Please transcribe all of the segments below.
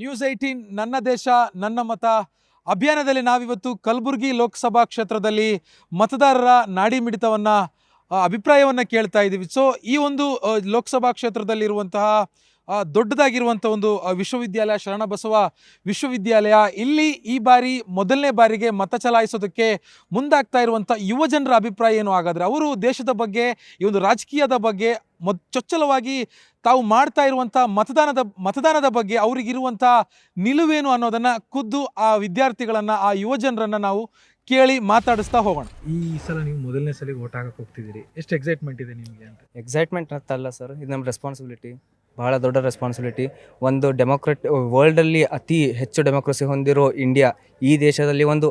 News 18 ನನ್ನ ದೇಶ ನನ್ನ ಮತ ಅಭಿಯಾನದಲ್ಲಿ ನಾವಿವತ್ತು ಕಲಬುರಗಿ ಲೋಕಸಭಾ ಕ್ಷೇತ್ರದಲ್ಲಿ ಮತದಾರರ ನಾಡಿ ಮಿಡಿತವನ್ನ ಅಭಿಪ್ರಾಯವನ್ನ ಕೇಳ್ತಾ ಇದ್ದೀವಿ. ಸೊ ಈ ಒಂದು ಲೋಕಸಭಾ ಕ್ಷೇತ್ರದಲ್ಲಿರುವಂತಹ ದೊಡ್ಡದಾಗಿರುವಂಥ ಒಂದು ವಿಶ್ವವಿದ್ಯಾಲಯ ಶರಣಬಸವ ವಿಶ್ವವಿದ್ಯಾಲಯ ಇಲ್ಲಿ ಈ ಬಾರಿ ಮೊದಲನೇ ಬಾರಿಗೆ ಮತ ಚಲಾಯಿಸೋದಕ್ಕೆ ಮುಂದಾಗ್ತಾ ಇರುವಂಥ ಯುವ ಜನರ ಅಭಿಪ್ರಾಯ ಏನು ಹಾಗಾದರೆ ಅವರು ದೇಶದ ಬಗ್ಗೆ ಈ ಒಂದು ರಾಜಕೀಯದ ಬಗ್ಗೆ ಚೊಚ್ಚಲವಾಗಿ ತಾವು ಮಾಡ್ತಾ ಇರುವಂಥ ಮತದಾನದ ಬಗ್ಗೆ ಅವರಿಗಿರುವಂಥ ನಿಲುವೇನು ಅನ್ನೋದನ್ನು ಖುದ್ದು ಆ ವಿದ್ಯಾರ್ಥಿಗಳನ್ನು ಆ ಯುವ ಜನರನ್ನು ನಾವು ಕೇಳಿ ಮಾತಾಡಿಸ್ತಾ ಹೋಗೋಣ. ಈ ಸಲ ನೀವು ಮೊದಲನೇ ಸಲ ವೋಟ್ ಹಾಕಕ್ಕೆ ಹೋಗ್ತಿದ್ದೀರಿ, ಎಷ್ಟು ಎಕ್ಸೈಟ್ಮೆಂಟ್ ಇದೆ ನಿಮಗೆ ಅಂತ? ಎಕ್ಸೈಟ್ಮೆಂಟ್ ಅಂತಲ್ಲ ಸರ್, ಇದು ನಮ್ಮ ರೆಸ್ಪಾನ್ಸಿಬಿಲಿಟಿ, ಭಾಳ ದೊಡ್ಡ ರೆಸ್ಪಾನ್ಸಿಬಿಲಿಟಿ. ಒಂದು ವರ್ಲ್ಡಲ್ಲಿ ಅತಿ ಹೆಚ್ಚು ಡೆಮೋಕ್ರಸಿ ಹೊಂದಿರೋ ಇಂಡಿಯಾ, ಈ ದೇಶದಲ್ಲಿ ಒಂದು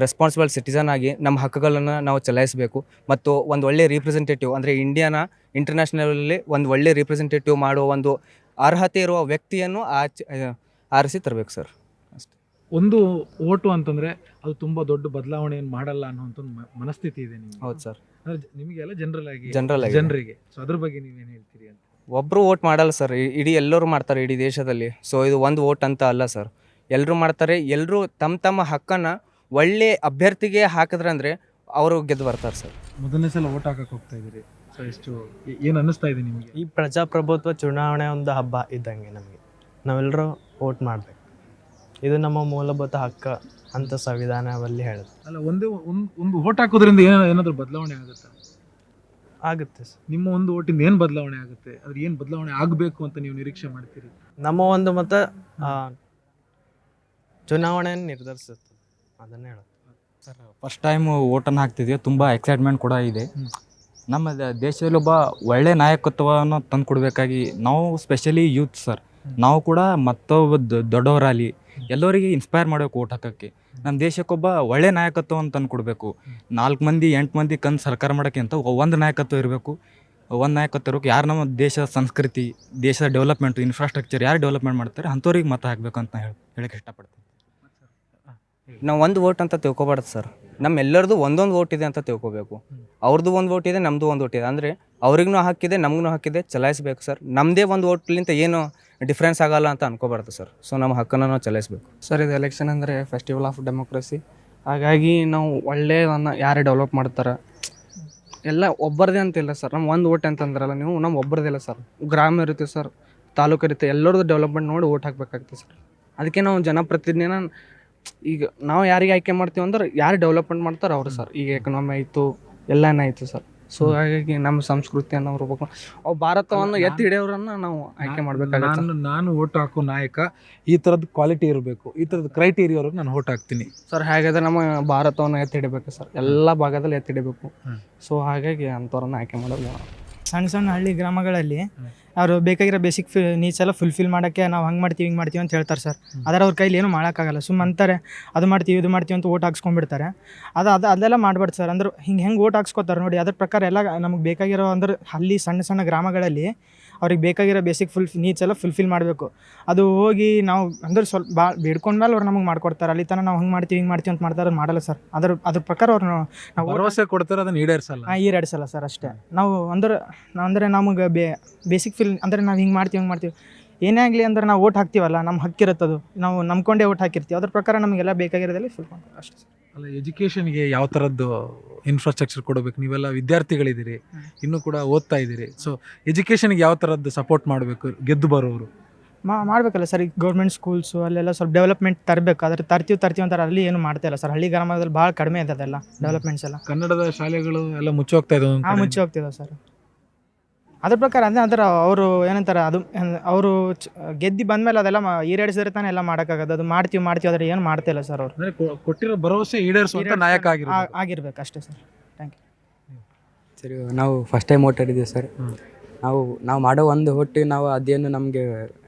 ರೆಸ್ಪಾನ್ಸಿಬಲ್ ಸಿಟಿಸನ್ ಆಗಿ ನಮ್ಮ ಹಕ್ಕುಗಳನ್ನು ನಾವು ಚಲಾಯಿಸಬೇಕು ಮತ್ತು ಒಂದು ಒಳ್ಳೆಯ ರಿಪ್ರೆಸೆಂಟೇಟಿವ್ ಅಂದರೆ ಇಂಡಿಯಾನ ಇಂಟರ್ನ್ಯಾಷನಲಲ್ಲಿ ಒಂದು ಒಳ್ಳೆಯ ರಿಪ್ರೆಸೆಂಟೇಟಿವ್ ಮಾಡುವ ಒಂದು ಅರ್ಹತೆ ಇರುವ ವ್ಯಕ್ತಿಯನ್ನು ಆರಿಸಿ ತರಬೇಕು ಸರ್. ಅಷ್ಟೇ. ಒಂದು ಓಟು ಅಂತಂದರೆ ಅದು ತುಂಬ ದೊಡ್ಡ ಬದಲಾವಣೆಯನ್ನು ಮಾಡಲ್ಲ ಅನ್ನೋಂಥ ಮನಸ್ಥಿತಿ ಇದೆ ನಿಮಗೆ? ಹೌದು ಸರ್. ಅಂದರೆ ನಿಮಗೆಲ್ಲ ಜನರಲ್ ಆಗಿ ಜನರಿಗೆ, ಸೊ ಅದ್ರ ಬಗ್ಗೆ ನೀವೇನು ಹೇಳ್ತೀರಿ ಅಂತ? ಒಬ್ಬರು ವೋಟ್ ಮಾಡಲ್ಲ ಸರ್, ಇಡೀ ಎಲ್ಲರೂ ಮಾಡ್ತಾರೆ ಇಡೀ ದೇಶದಲ್ಲಿ. ಸೊ ಇದು ಒಂದು ವೋಟ್ ಅಂತ ಅಲ್ಲ ಸರ್, ಎಲ್ಲರೂ ಮಾಡ್ತಾರೆ. ಎಲ್ಲರೂ ತಮ್ಮ ಹಕ್ಕನ್ನು ಒಳ್ಳೆ ಅಭ್ಯರ್ಥಿಗೆ ಹಾಕಿದ್ರಂದ್ರೆ ಅವರು ಗೆದ್ದು ಬರ್ತಾರೆ ಸರ್. ಮೊದಲನೇ ಸಲ ವೋಟ್ ಹಾಕಕ್ಕೆ ಹೋಗ್ತಾ ಇದ್ದೀರಿ, ಸೊ ಏನು ಅನ್ನಿಸ್ತಾ ಇದೆ ನಿಮಗೆ? ಈ ಪ್ರಜಾಪ್ರಭುತ್ವ ಚುನಾವಣೆ ಒಂದು ಹಬ್ಬ ಇದ್ದಂಗೆ ನಮಗೆ, ನಾವೆಲ್ಲರೂ ವೋಟ್ ಮಾಡಬೇಕು, ಇದು ನಮ್ಮ ಮೂಲಭೂತ ಹಕ್ಕು ಅಂತ ಸಂವಿಧಾನದಲ್ಲಿ ಹೇಳುತ್ತೆ. ಅಲ್ಲ, ಒಂದು ವೋಟ್ ಹಾಕೋದ್ರಿಂದ ಏನಾದರೂ ಬದಲಾವಣೆ ಆಗುತ್ತಾ? ಆಗುತ್ತೆ ಸರ್. ನಿಮ್ಮ ಒಂದು ಓಟಿಂದ ಏನು ಬದಲಾವಣೆ ಆಗುತ್ತೆ? ಅದ್ರ ಏನು ಬದಲಾವಣೆ ಆಗಬೇಕು ಅಂತ ನೀವು ನಿರೀಕ್ಷೆ ಮಾಡ್ತೀರಿ? ನಮ್ಮ ಒಂದು ಮತ ಚುನಾವಣೆಯನ್ನು ನಿರ್ಧರಿಸುತ್ತೆ, ಅದನ್ನೇ ಹೇಳುತ್ತೆ ಸರ್. ಫಸ್ಟ್ ಟೈಮ್ ವೋಟನ್ನು ಹಾಕ್ತಿದ್ವಿ, ತುಂಬ ಎಕ್ಸೈಟ್ಮೆಂಟ್ ಕೂಡ ಇದೆ. ನಮ್ಮ ದೇಶದಲ್ಲಿ ಒಬ್ಬ ಒಳ್ಳೆ ನಾಯಕತ್ವವನ್ನು ತಂದು ಕೊಡಬೇಕಾಗಿ ನಾವು ಸ್ಪೆಷಲಿ ಯೂತ್ ಸರ್, ನಾವು ಕೂಡ ಮತ್ತೊಬ್ಬ ದೊಡ್ಡವರಾಗಲಿ ಎಲ್ಲರಿಗೆ ಇನ್ಸ್ಪೈರ್ ಮಾಡಬೇಕು ವೋಟ್ ಹಾಕೋಕ್ಕೆ. ನಮ್ಮ ದೇಶಕ್ಕೊಬ್ಬ ಒಳ್ಳೆ ನಾಯಕತ್ವವನ್ನು ತಂದು ಕೊಡಬೇಕು. 4 ಮಂದಿ 8 ಮಂದಿ ಕಂದು ಸರ್ಕಾರ ಮಾಡೋಕ್ಕೆ ಅಂತ ಒಂದು ನಾಯಕತ್ವ ಇರಬೇಕು. ಒಂದು ನಾಯಕತ್ವ ಇರಬೇಕು. ಯಾರು ನಮ್ಮ ದೇಶದ ಸಂಸ್ಕೃತಿ, ದೇಶದ ಡೆವಲಪ್ಮೆಂಟು, ಇನ್ಫ್ರಾಸ್ಟ್ರಕ್ಚರ್ ಯಾರು ಡೆವಲಪ್ಮೆಂಟ್ ಮಾಡ್ತಾರೆ ಅಂಥವ್ರಿಗೆ ಮತ ಹಾಕಬೇಕು ಅಂತ ಹೇಳಕ್ಕೆ ಇಷ್ಟಪಡ್ತೀನಿ. ನಾವು ಒಂದು ವೋಟ್ ಅಂತ ತಿಳ್ಕೊಬಾರ್ದು ಸರ್, ನಮ್ಮೆಲ್ಲರದು ಒಂದೊಂದು ವೋಟ್ ಇದೆ ಅಂತ ತಿಳ್ಕೊಬೇಕು. ಅವ್ರದ್ದು ಒಂದು ವೋಟ್ ಇದೆ, ನಮ್ಮದು ಒಂದು ವೋಟ್ ಇದೆ, ಅಂದರೆ ಅವ್ರಿಗೂ ಹಾಕಿದೆ ನಮಗೂ ಹಾಕಿದೆ, ಚಲಾಯಿಸಬೇಕು ಸರ್. ನಮ್ಮದೇ ಒಂದು ವೋಟ್ಲಿಂತ ಏನು ಡಿಫ್ರೆನ್ಸ್ ಆಗಲ್ಲ ಅಂತ ಅನ್ಕೋಬಾರ್ದು ಸರ್. ಸೊ ನಮ್ಮ ಹಕ್ಕನ್ನು ನಾವು ಚಲಾಯಿಸಬೇಕು ಸರ್. ಇದು ಎಲೆಕ್ಷನ್ ಅಂದರೆ ಫೆಸ್ಟಿವಲ್ ಆಫ್ ಡೆಮೋಕ್ರಸಿ, ಹಾಗಾಗಿ ನಾವು ಒಳ್ಳೆಯದನ್ನು ಯಾರೇ ಡೆವಲಪ್ ಮಾಡ್ತಾರೆ ಎಲ್ಲ ಒಬ್ಬರದೇ ಅಂತಿಲ್ಲ ಸರ್. ನಮ್ಮ ಒಂದು ಓಟ್ ಅಂತಂದ್ರಲ್ಲ ನೀವು, ನಮ್ಮ ಒಬ್ಬರದಿಲ್ಲ ಸರ್. ಗ್ರಾಮ ಇರುತ್ತೆ ಸರ್, ತಾಲೂಕು ಇರುತ್ತೆ, ಎಲ್ಲರದ್ದು ಡೆವಲಪ್ಮೆಂಟ್ ನೋಡಿ ಓಟ್ ಹಾಕಬೇಕಾಗ್ತದೆ ಸರ್. ಅದಕ್ಕೆ ನಾವು ಜನಪ್ರತಿನಿಧಿನ ಈಗ ನಾವು ಯಾರಿಗೆ ಆಯ್ಕೆ ಮಾಡ್ತೀವಿ ಅಂದ್ರೆ ಯಾರು ಡೆವಲಪ್ಮೆಂಟ್ ಮಾಡ್ತಾರೆ ಅವರು ಸರ್. ಈಗ ಎಕನಾಮಿ ಆಯಿತು, ಎಲ್ಲನೇ ಆಯಿತು ಸರ್. ಸೊ ಹಾಗಾಗಿ ನಮ್ಮ ಸಂಸ್ಕೃತಿಯನ್ನು ಬರ್ಬೇಕು, ಅವು ಭಾರತವನ್ನು ಎತ್ತಿ ಹಿಡಿಯೋರನ್ನು ನಾವು ಆಯ್ಕೆ ಮಾಡಬೇಕಾಗುತ್ತೆ. ನಾನು ಓಟ್ ಹಾಕೋ ನಾಯಕ ಈ ಥರದ್ದು ಕ್ವಾಲಿಟಿ ಇರಬೇಕು, ಈ ಥರದ ಕ್ರೈಟೀರಿಯಾ ಅವ್ರಿಗೆ ನಾನು ಓಟ್ ಹಾಕ್ತೀನಿ ಸರ್. ಹಾಗಾದರೆ ನಮ್ಮ ಭಾರತವನ್ನು ಎತ್ತಿ ಹಿಡಿಬೇಕು ಸರ್, ಎಲ್ಲ ಭಾಗದಲ್ಲಿ ಎತ್ತಿ ಹಿಡಿಬೇಕು. ಸೊ ಹಾಗಾಗಿ ಅಂಥವ್ರನ್ನ ಆಯ್ಕೆ ಮಾಡೋದು. ಸಣ್ಣ ಹಳ್ಳಿ ಗ್ರಾಮಗಳಲ್ಲಿ ಅವರು ಬೇಕಾಗಿರೋ ಬೇಸಿಕ್ ನೀಡ್ಸ್ ಎಲ್ಲ ಫುಲ್ಫಿಲ್ ಮಾಡೋಕ್ಕೆ ನಾವು ಹಂಗೆ ಮಾಡ್ತೀವಿ ಹಿಂಗೆ ಮಾಡ್ತೀವಿ ಅಂತ ಹೇಳ್ತಾರೆ ಸರ್. ಆದರೆ ಅವ್ರ ಕೈಲಿ ಏನೂ ಮಾಡೋಕ್ಕಾಗಲ್ಲ. ಸುಮ್ಮನೆ ಅಂತಾರೆ ಅದು ಮಾಡ್ತೀವಿ ಇದು ಮಾಡ್ತೀವಿ ಅಂತ ಓಟ್ ಹಾಕ್ಸ್ಕೊಂಡ್ಬಿಡ್ತಾರೆ. ಅದೆಲ್ಲ ಮಾಡ್ಬಾರ್ದು ಸರ್. ಅಂದ್ರೆ ಹಿಂಗೆ ಓಟ್ ಹಾಕ್ಸ್ಕೊತಾರೆ ನೋಡಿ, ಅದ್ರ ಪ್ರಕಾರ ಎಲ್ಲ ನಮಗೆ ಬೇಕಾಗಿರೋ ಅಂದ್ರೆ ಅಲ್ಲಿ ಸಣ್ಣ ಗ್ರಾಮಗಳಲ್ಲಿ ಅವ್ರಿಗೆ ಬೇಕಾಗಿರೋ ಬೇಸಿಕ್ ನೀಡ್ಸ್ ಎಲ್ಲ ಫುಲ್ಫಿಲ್ ಮಾಡಬೇಕು. ಅದು ಹೋಗಿ ನಾವು ಅಂದ್ರೆ ಸ್ವಲ್ಪ ಭಾಳ ಬೇಡ್ಕೊಂಡ್ಮೇಲೆ ಅವ್ರು ನಮಗೆ ಮಾಡ್ಕೊಡ್ತಾರೆ. ಅಲ್ಲಿ ತನಕ ನಾವು ಹಂಗೆ ಮಾಡ್ತೀವಿ ಹಿಂಗೆ ಮಾಡ್ತೀವಿ ಅಂತ ಮಾಡ್ತಾರೆ, ಮಾಡಲ್ಲ ಸರ್. ಅದ್ರ ಪ್ರಕಾರ ಅವ್ರು ನಾವು ಭರವಸೆ ಕೊಡ್ತಾರೆ, ಅದನ್ನು ಈಡೇರಿಸಲ್ಲ ಸರ್. ಅಷ್ಟೇ. ನಾವು ಅಂದರೆ ನಮಗೆ ಬೇಸಿಕ್ ಅಂದರೆ ನಾವು ಹಿಂಗೆ ಮಾಡ್ತೀವಿ ಏನೇ ಆಗಲಿ ಅಂದ್ರೆ ನಾವು ಓಟ್ ಹಾಕ್ತೀವಲ್ಲ, ನಮ್ಮ ಹಕ್ಕಿರುತ್ತದು, ನಾವು ನಂಬ್ಕೊಂಡೇ ಓಟ್ ಹಾಕಿರ್ತೀವಿ. ಅದ್ರ ಪ್ರಕಾರ ನಮಗೆಲ್ಲ ಬೇಕಾಗಿರೋದಲ್ಲಿ ಫುಲ್ ಅಷ್ಟೇ ಸರ್. ಅಲ್ಲ, ಎಜುಕೇಷನ್ಗೆ ಯಾವ ಥರದ್ದು ಇನ್ಫ್ರಾಸ್ಟ್ರಕ್ಚರ್ ಕೊಡಬೇಕು? ನೀವೆಲ್ಲ ವಿದ್ಯಾರ್ಥಿಗಳಿದ್ದೀರಿ, ಇನ್ನೂ ಕೂಡ ಓದ್ತಾ ಇದ್ದೀರಿ. ಸೊ ಎಜುಕೇಷನ್ಗೆ ಯಾವ ಥರದ್ದು ಸಪೋರ್ಟ್ ಮಾಡಬೇಕು ಗೆದ್ದು ಬರೋರು? ಮಾಡಬೇಕಲ್ಲ ಸರ್. ಈಗ ಗೌರ್ಮೆಂಟ್ ಸ್ಕೂಲ್ಸು ಅಲ್ಲೆಲ್ಲ ಸ್ವಲ್ಪ ಡೆವಲಪ್ಮೆಂಟ್ ತರಬೇಕು. ಆದರೆ ತರ್ತೀವಿ ಅಂತಾರೆ, ಅಲ್ಲಿ ಏನು ಮಾಡ್ತಾ ಇಲ್ಲ ಸರ್. ಹಳ್ಳಿ ಗ್ರಾಮದಲ್ಲಿ ಭಾಳ ಕಡಿಮೆ ಇದೆ ಅದೆಲ್ಲ ಡೆವಲಪ್ಮೆಂಟ್ಸ್ ಎಲ್ಲ. ಕನ್ನಡದ ಶಾಲೆಗಳು ಎಲ್ಲ ಮುಚ್ಚಿ ಹೋಗ್ತಾ ಇದ್ದಾವೆ. ಮುಚ್ಚಿ ಹೋಗ್ತಿದ್ದಾವೆ ಸರ್. ಅದ್ರ ಪ್ರಕಾರ ಅಂದ್ರೆ ಅವರು ಏನಂತಾರೆ, ಅದು ಅವರು ಗೆದ್ದು ಬಂದಮೇಲೆ ಅದೆಲ್ಲ ಈಡೇರಿಸಿದ್ರೆ ತಾನೇ ಎಲ್ಲ ಮಾಡೋಕ್ಕಾಗೋದು. ಅದು ಮಾಡ್ತೀವಿ ಆದರೆ ಏನು ಮಾಡ್ತಾ ಇಲ್ಲ ಸರ್. ಅವರು ಕೊಟ್ಟಿರೋ ಭರವಸೆ ಈಡೇರಿಸುವಂಥ ನಾಯಕ ಆಗಿರ್ಬೇಕು ಅಷ್ಟೇ ಸರ್. ಥ್ಯಾಂಕ್ ಯು ಸರಿ. ನಾವು ಫಸ್ಟ್ ಟೈಮ್ ವೋಟ್ ಮಾಡಿದ್ದೀವಿ ಸರ್. ನಾವು ಮಾಡೋ ಒಂದು ಹೊಟ್ಟು ನಾವು ಅದೇನು ನಮಗೆ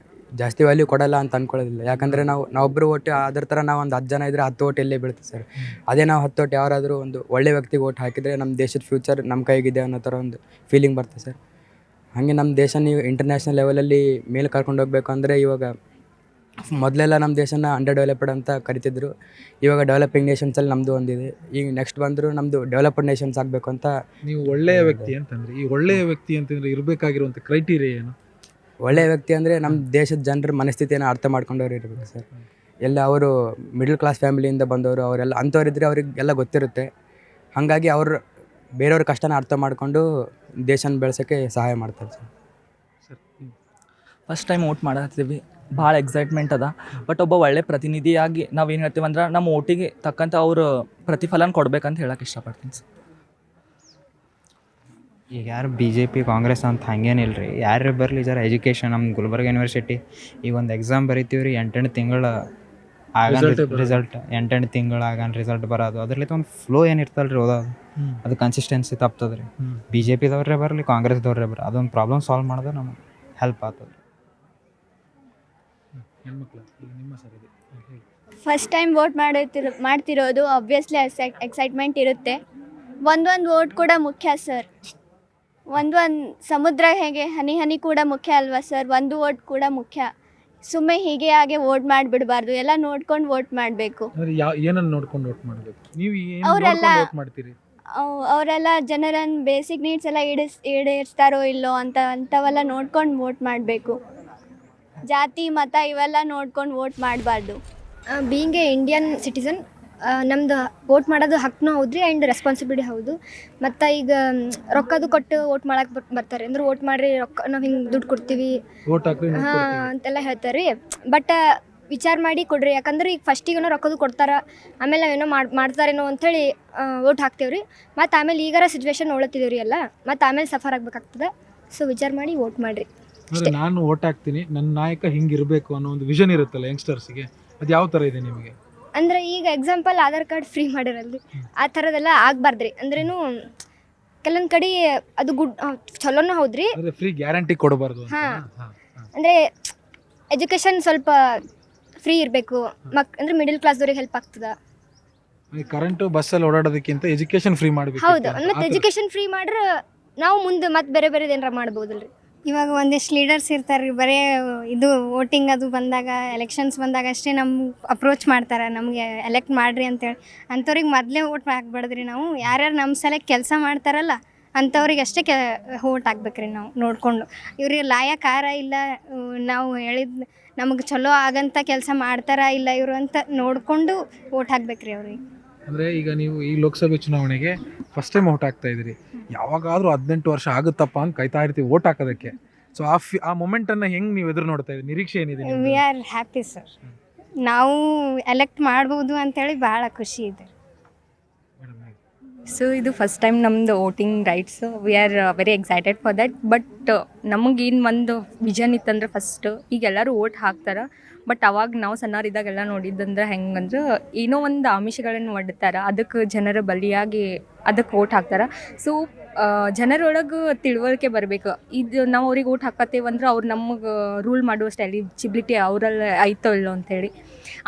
ಜಾಸ್ತಿ ವ್ಯಾಲ್ಯೂ ಕೊಡಲ್ಲ ಅಂತ ಅಂದ್ಕೊಳ್ಳೋದಿಲ್ಲ. ಯಾಕಂದರೆ ನಾವೊಬ್ಬರು ಓಟ್ ಅದ್ರ ಥರ ನಾವು ಒಂದು 10 ಜನ ಇದ್ದರೆ 10 ಓಟ್ ಎಲ್ಲೇ ಬೀಳುತ್ತೆ ಸರ್. ಅದೇ ನಾವು 10 ಓಟ್ ಯಾರಾದರೂ ಒಂದು ಒಳ್ಳೆ ವ್ಯಕ್ತಿಗೆ ಓಟ್ ಹಾಕಿದರೆ ನಮ್ಮ ದೇಶದ ಫ್ಯೂಚರ್ ನಮ್ಮ ಕೈಗಿದೆ ಅನ್ನೋ ಥರ ಒಂದು ಫೀಲಿಂಗ್ ಬರ್ತದೆ ಸರ್. ಹಾಗೆ ನಮ್ಮ ದೇಶ ನೀವು ಇಂಟರ್ನ್ಯಾಷನಲ್ ಲೆವೆಲಲ್ಲಿ ಮೇಲೆ ಕರ್ಕೊಂಡು ಹೋಗ್ಬೇಕು ಅಂದರೆ ಇವಾಗ ಮೊದಲೆಲ್ಲ ನಮ್ಮ ದೇಶನ ಅಂಡರ್ ಡೆವಲಪ್ಡ್ ಅಂತ ಕರಿತಿದ್ರು. ಇವಾಗ ಡೆವಲಪಿಂಗ್ ನೇಷನ್ಸಲ್ಲಿ ನಮ್ಮದು ಒಂದಿದೆ. ಈಗ ನೆಕ್ಸ್ಟ್ ಬಂದರೂ ನಮ್ಮದು ಡೆವಲಪ್ಡ್ ನೇಷನ್ಸ್ ಆಗಬೇಕು ಅಂತ. ನೀವು ಒಳ್ಳೆಯ ವ್ಯಕ್ತಿ ಅಂತಂದರೆ, ಈ ಒಳ್ಳೆಯ ವ್ಯಕ್ತಿ ಅಂತಂದರೆ ಇರಬೇಕಾಗಿರುವಂಥ ಕ್ರೈಟೀರಿಯಾ ಏನು? ಒಳ್ಳೆಯ ವ್ಯಕ್ತಿ ಅಂದರೆ ನಮ್ಮ ದೇಶದ ಜನರ ಮನಸ್ಥಿತಿಯನ್ನು ಅರ್ಥ ಮಾಡ್ಕೊಂಡವ್ರು ಇರಬೇಕು ಸರ್. ಎಲ್ಲ ಅವರು ಮಿಡಲ್ ಕ್ಲಾಸ್ ಫ್ಯಾಮಿಲಿಯಿಂದ ಬಂದವರು ಅವರೆಲ್ಲ ಅಂಥವ್ರಿದ್ರೆ ಅವ್ರಿಗೆಲ್ಲ ಗೊತ್ತಿರುತ್ತೆ. ಹಾಗಾಗಿ ಅವರು ಬೇರೆಯವ್ರ ಕಷ್ಟನ ಅರ್ಥ ಮಾಡಿಕೊಂಡು ದೇಶನ ಬೆಳೆಸೋಕ್ಕೆ ಸಹಾಯ ಮಾಡ್ತಾರೆ ಸರ್. ಫಸ್ಟ್ ಟೈಮ್ ವೋಟ್ ಮಾಡತ್ತೀವಿ, ಭಾಳ ಎಕ್ಸೈಟ್ಮೆಂಟ್ ಅದ. ಬಟ್ ಒಬ್ಬ ಒಳ್ಳೆ ಪ್ರತಿನಿಧಿಯಾಗಿ ನಾವೇನು ಹೇಳ್ತೀವಿ ಅಂದ್ರೆ ನಮ್ಮ ಓಟಿಗೆ ತಕ್ಕಂಥ ಅವರು ಪ್ರತಿಫಲನ ಕೊಡ್ಬೇಕಂತ ಹೇಳಕ್ಕೆ ಇಷ್ಟಪಡ್ತೀನಿ ಸರ್. ಈಗ ಯಾರು ಬಿ ಜೆ ಪಿ ಕಾಂಗ್ರೆಸ್ ಅಂತ ಹಂಗೇನಿಲ್ಲ ರೀ, ಯಾರೇ ಬರಲಿ ಜರ ಎಜುಕೇಷನ್. ನಮ್ಮ ಗುಲ್ಬರ್ಗ ಯೂನಿವರ್ಸಿಟಿ ಈಗ ಒಂದು ಎಕ್ಸಾಮ್ ಬರಿತೀವಿ ರೀ, 8 ತಿಂಗಳು ಆಗನ್ ರಿಸಲ್ಟ್ 8 ತಿಂಗಳು ಆಗನ್ ರಿಸಲ್ಟ್ ಬರೋದು. ಅದ್ರಲ್ಲಿತ್ತು ಒಂದು ಫ್ಲೋ ಏನಿರ್ತಲ್ಲ ರೀ ಓದೋದು, ಅದು ಕನ್ಸಿಸ್ಟೆನ್ಸಿ ತಪ್ತದೆ ರೀ. ಬಿ ಜೆ ಪಿದವ್ರೇ ಬರಲಿ ಕಾಂಗ್ರೆಸ್ದವ್ರೇ ಬರಲಿ, ಅದೊಂದು ಪ್ರಾಬ್ಲಮ್ ಸಾಲ್ವ್ ಮಾಡಿದ್ರೆ ನಮಗೆ ಹೆಲ್ಪ್ ಆಗ್ತದೆ. ಫಸ್ಟ್ ಟೈಮ್ ವೋಟ್ ಮಾಡ್ತಿರೋದು ಆಬ್ವಿಯಸ್ಲಿ ಎಕ್ಸೈಟ್ಮೆಂಟ್ ಇರುತ್ತೆ. ಒಂದೊಂದು ವೋಟ್ ಕೂಡ ಮುಖ್ಯ ಸರ್. ಒಂದು ಸಮುದ್ರ ಹೇಗೆ ಹನಿ ಹನಿ ಕೂಡ ಮುಖ್ಯ ಅಲ್ವಾ ಸರ್, ಒಂದು ವೋಟ್ ಕೂಡ ಮುಖ್ಯ. ಸುಮ್ಮನೆ ಹೀಗೆ ಹಾಗೆ ವೋಟ್ ಮಾಡಿಬಿಡಬಾರ್ದು, ಎಲ್ಲ ನೋಡ್ಕೊಂಡು ವೋಟ್ ಮಾಡಬೇಕು. ಏನನ್ನ ನೋಡ್ಕೊಂಡು ವೋಟ್ ಮಾಡಬೇಕು? ನೀವು ಅವರೆಲ್ಲ ವೋಟ್ ಮಾಡ್ತೀರಿ? ಅವರೆಲ್ಲ ಜನರನ್ನು ಬೇಸಿಕ್ ನೀಡ್ಸ್ ಎಲ್ಲ ಈಡೇರಿಸ್ತಾರೋ ಇಲ್ಲೋ ಅಂಥವೆಲ್ಲ ನೋಡ್ಕೊಂಡು ವೋಟ್ ಮಾಡಬೇಕು. ಜಾತಿ ಮತ ಇವೆಲ್ಲ ನೋಡ್ಕೊಂಡು ವೋಟ್ ಮಾಡಬಾರ್ದು. ಬೀಯಿಂಗ್ ಎ ಇಂಡಿಯನ್ ಸಿಟಿಸನ್ ನಮ್ಮದು ವೋಟ್ ಮಾಡೋದು ಹಕ್ಕೂ ಹೌದ್ರಿ ಆ್ಯಂಡ್ ರೆಸ್ಪಾನ್ಸಿಬಿಲಿಟಿ ಹೌದು. ಮತ್ತು ಈಗ ರೊಕ್ಕದು ಕೊಟ್ಟು ವೋಟ್ ಮಾಡಕ್ಕೆ ಬರ್ತಾರೆ ಅಂದ್ರೆ ವೋಟ್ ಮಾಡಿರಿ ರೊಕ್ಕ ನಾವು ಹಿಂಗೆ ದುಡ್ಡು ಕೊಡ್ತೀವಿ ಹಾಂ ಅಂತೆಲ್ಲ ಹೇಳ್ತಾರೆ ರೀ. ಬಟ್ ವಿಚಾರ ಮಾಡಿ ಕೊಡ್ರಿ, ಯಾಕಂದ್ರೆ ಈಗ ಫಸ್ಟಿಗೆ ರೊಕ್ಕದು ಕೊಡ್ತಾರೆ, ಆಮೇಲೆ ನಾವೇನೋ ಮಾಡ್ತಾರೇನೋ ಅಂಥೇಳಿ ವೋಟ್ ಹಾಕ್ತೇವೆ ರೀ. ಮತ್ತು ಆಮೇಲೆ ಈಗಾರ ಸಿಚುವೇಶನ್ ನೋಡ್ಲತ್ತಿದ್ದೀವಿ ರೀ ಎಲ್ಲ, ಮತ್ತು ಆಮೇಲೆ ಸಫರ್ ಆಗ್ಬೇಕಾಗ್ತದೆ. ಸೊ ವಿಚಾರ ಮಾಡಿ ವೋಟ್ ಮಾಡಿರಿ. ನಾನು ವೋಟ್ ಹಾಕ್ತೀನಿ, ನನ್ನ ನಾಯಕ ಹಿಂಗಿರಬೇಕು ಅನ್ನೋ ಒಂದು ವಿಷನ್ ಇರುತ್ತಲ್ಲ ಯಂಗ್ಸ್ಟರ್ಸ್ಗೆ, ಅದು ಯಾವ ಥರ ಇದೆ ನಿಮಗೆ? ಅಂದ್ರೆ ಈಗ ಎಕ್ಸಾಂಪಲ್ ಆಧಾರ್ ಕಾರ್ಡ್ ಫ್ರೀ ಮಾಡಿರಲ್ರಿ, ಆ ಥರದ್ದೆಲ್ಲ ಆಗ್ಬಾರ್ದ್ರಿ. ಅಂದ್ರೇನು ಕೆಲವೊಂದು ಕಡೆ ಅದು ಚಲೋನೂ ಹೌದ್ರಿ, ಫ್ರೀ ಗ್ಯಾರಂಟಿ ಕೊಡಬಾರ್ದು. ಹಾಂ, ಅಂದರೆ ಎಜುಕೇಷನ್ ಸ್ವಲ್ಪ ಫ್ರೀ ಇರಬೇಕು. ಅಂದ್ರೆ ಮಿಡಲ್ ಕ್ಲಾಸ್ದವ್ರಿಗೆ ಹೆಲ್ಪ್ ಆಗ್ತದ. ಕರೆಂಟು ಬಸ್ಸಲ್ಲಿ ಓಡಾಡೋದಕ್ಕಿಂತ ಎಜುಕೇಷನ್ ಫ್ರೀ ಮಾಡಬೇಕು. ಹೌದು, ಮತ್ತು ಎಜುಕೇಷನ್ ಫ್ರೀ ಮಾಡ್ರೆ ನಾವು ಮುಂದೆ ಮತ್ತೆ ಬೇರೆ ಏನಾರ ಮಾಡ್ಬೋದಲ್ರಿ. ಇವಾಗ ಒಂದಿಷ್ಟು ಲೀಡರ್ಸ್ ಇರ್ತಾರೆ ರೀ, ಬರೀ ಇದು ವೋಟಿಂಗ್ ಅದು ಬಂದಾಗ ಎಲೆಕ್ಷನ್ಸ್ ಬಂದಾಗ ಅಷ್ಟೇ ನಮ್ಗೆ ಅಪ್ರೋಚ್ ಮಾಡ್ತಾರೆ, ನಮಗೆ ಎಲೆಕ್ಟ್ ಮಾಡಿರಿ ಅಂತೇಳಿ. ಅಂಥವ್ರಿಗೆ ಮೊದಲೇ ವೋಟ್ ಹಾಕ್ಬಾರ್ದ್ರಿ. ನಾವು ಯಾರ್ಯಾರು ನಮ್ಮ ಸಲಕ್ಕೆ ಕೆಲಸ ಮಾಡ್ತಾರಲ್ಲ ಅಂಥವ್ರಿಗೆ ಅಷ್ಟೇ ವೋಟ್ ಹಾಕ್ಬೇಕ್ರಿ ನಾವು ನೋಡಿಕೊಂಡು. ಇವ್ರಿಗೆ ಲಾಯಕಾರ ಇಲ್ಲ, ನಾವು ಹೇಳಿದ ನಮಗೆ ಚಲೋ ಆಗಂಥ ಕೆಲಸ ಮಾಡ್ತಾರಾ ಇಲ್ಲ ಇವರು ಅಂತ ನೋಡಿಕೊಂಡು ವೋಟ್ ಹಾಕ್ಬೇಕ್ರಿ ಅವ್ರಿಗೆ. ಅಂದರೆ ಈಗ ನೀವು ಈ ಲೋಕಸಭೆ ಚುನಾವಣೆಗೆ ಫಸ್ಟ್ ಟೈಮ್ ವೋಟ್ ಹಾಕ್ತಾ ಇದ್ದೀರಿ. ಯಾವಾಗಾದರೂ 18 ವರ್ಷ ಆಗುತ್ತಪ್ಪ ಅಂತ ಕಾಯ್ತಾ ಇರ್ತೀವಿ ವೋಟ್ ಹಾಕೋದಕ್ಕೆ. ಸೊ ಆ ಮೊಮೆಂಟನ್ನು ಹೆಂಗೆ ನೀವು ಎದುರು ನೋಡ್ತಾ ಇದ್ದೀರಿ? ನಿರೀಕ್ಷೆ ಏನಿದೆ? ವಿ ಆರ್ ಹ್ಯಾಪಿ ಸರ್, ನಾವು ಎಲೆಕ್ಟ್ ಮಾಡ್ಬೋದು ಅಂತೇಳಿ ಭಾಳ ಖುಷಿ ಇದೆ. ಸೊ ಇದು ಫಸ್ಟ್ ಟೈಮ್ ನಮ್ಮದು voting rights, we are very excited for that. But ನಮಗೇನು ಒಂದು ವಿಷನ್ ಇತ್ತಂದ್ರೆ ಫಸ್ಟ್ ಈಗ ಎಲ್ಲರೂ ವೋಟ್ ಹಾಕ್ತಾರೆ. ಬಟ್ ಅವಾಗ ನಾವು ಸಣ್ಣವರಿದ್ದಾಗೆಲ್ಲ ನೋಡಿದ್ದಂದ್ರೆ ಹೆಂಗಂದ್ರೆ ಏನೋ ಒಂದು ಆಮಿಷಗಳನ್ನು ಒಡ್ತಾರೆ, ಅದಕ್ಕೆ ಜನರ ಬಲಿಯಾಗಿ ಅದಕ್ಕೆ ವೋಟ್ ಹಾಕ್ತಾರೆ. ಸೊ ಜನರೊಳಗೆ ತಿಳುವಳಿಕೆ ಬರಬೇಕು. ಇದು ನಾವು ಅವ್ರಿಗೆ ವೋಟ್ ಹಾಕತ್ತೇವಂದ್ರೆ ಅವ್ರು ನಮಗೆ ರೂಲ್ ಮಾಡುವಷ್ಟು ಎಲಿಜಿಬಿಲಿಟಿ ಅವರಲ್ಲಿ ಐತೋ ಇಲ್ಲೋ ಅಂಥೇಳಿ.